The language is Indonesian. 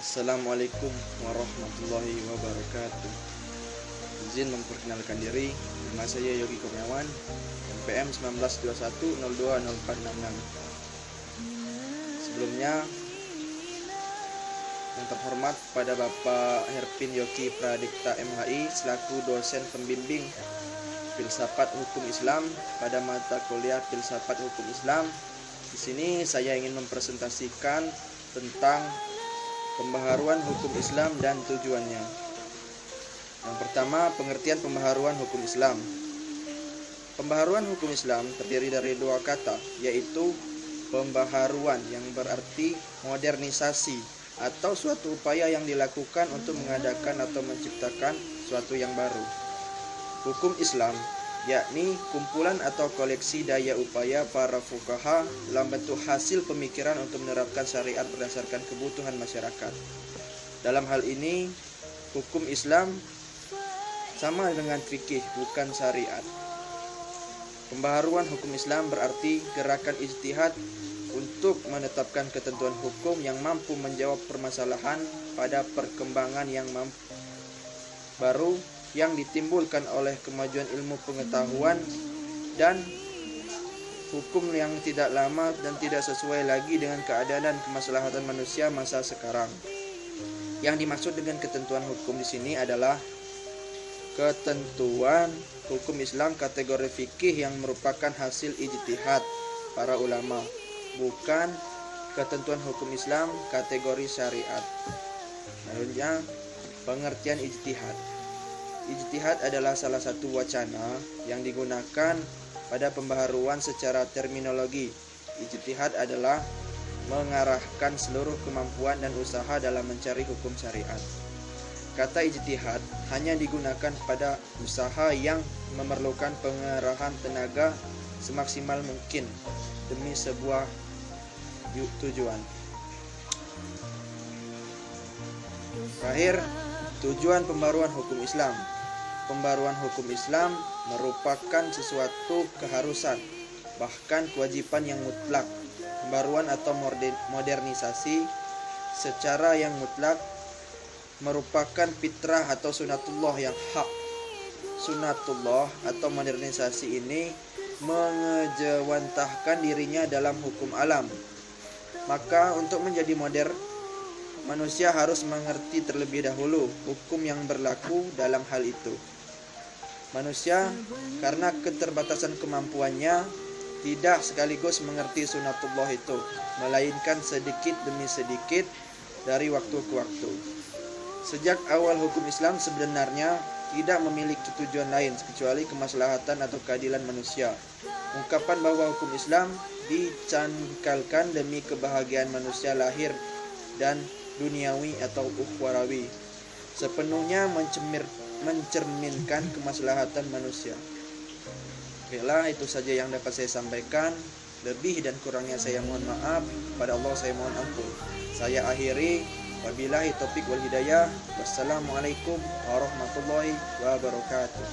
Assalamualaikum warahmatullahi wabarakatuh. Izin memperkenalkan diri, nama saya Yogi Kurniawan, NPM 1921020466. Sebelumnya, yang terhormat pada Bapak Herpin Yogi Pradipta MHI selaku dosen pembimbing Filsafat Hukum Islam pada mata kuliah Filsafat Hukum Islam. Di sini saya ingin mempresentasikan tentang pembaharuan hukum Islam dan tujuannya. Yang pertama, pengertian pembaharuan hukum Islam. Pembaharuan hukum Islam terdiri dari dua kata, yaitu pembaharuan yang berarti modernisasi atau suatu upaya yang dilakukan untuk mengadakan atau menciptakan suatu yang baru. Hukum Islam yakni kumpulan atau koleksi daya upaya para fuqaha dalam bentuk hasil pemikiran untuk menerapkan syariat berdasarkan kebutuhan masyarakat. Dalam hal ini, hukum Islam sama dengan fikih, bukan syariat. Pembaharuan hukum Islam berarti gerakan ijtihad untuk menetapkan ketentuan hukum yang mampu menjawab permasalahan pada perkembangan yang baru yang ditimbulkan oleh kemajuan ilmu pengetahuan dan hukum yang tidak lama dan tidak sesuai lagi dengan keadaan dan kemaslahatan manusia masa sekarang. Yang dimaksud dengan ketentuan hukum di sini adalah ketentuan hukum Islam kategori fikih yang merupakan hasil ijtihad para ulama, bukan ketentuan hukum Islam kategori syariat. Selanjutnya, pengertian ijtihad. Ijtihad adalah salah satu wacana yang digunakan pada pembaharuan secara terminologi. Ijtihad adalah mengarahkan seluruh kemampuan dan usaha dalam mencari hukum syariat. Kata ijtihad hanya digunakan pada usaha yang memerlukan pengerahan tenaga semaksimal mungkin demi sebuah tujuan. Terakhir, tujuan pembaruan hukum Islam. Pembaruan hukum Islam merupakan sesuatu keharusan, bahkan kewajiban yang mutlak. Pembaruan atau modernisasi secara yang mutlak merupakan fitrah atau sunatullah yang hak. Sunatullah atau modernisasi ini mengejawantahkan dirinya dalam hukum alam. Maka untuk menjadi modern, manusia harus mengerti terlebih dahulu hukum yang berlaku dalam hal itu. Manusia karena keterbatasan kemampuannya tidak sekaligus mengerti sunatullah itu, melainkan sedikit demi sedikit dari waktu ke waktu. Sejak awal hukum Islam sebenarnya tidak memiliki tujuan lain kecuali kemaslahatan atau keadilan manusia. Ungkapan bahwa hukum Islam dicangkalkan demi kebahagiaan manusia lahir dan duniawi atau ukhrawi sepenuhnya mencerminkan kemaslahatan manusia. Okelah, itu saja yang dapat saya sampaikan. Lebih dan kurangnya saya mohon maaf. Pada Allah saya mohon ampun. Saya akhiri, wabillahi taufik wal hidayah. Wassalamualaikum warahmatullahi wabarakatuh.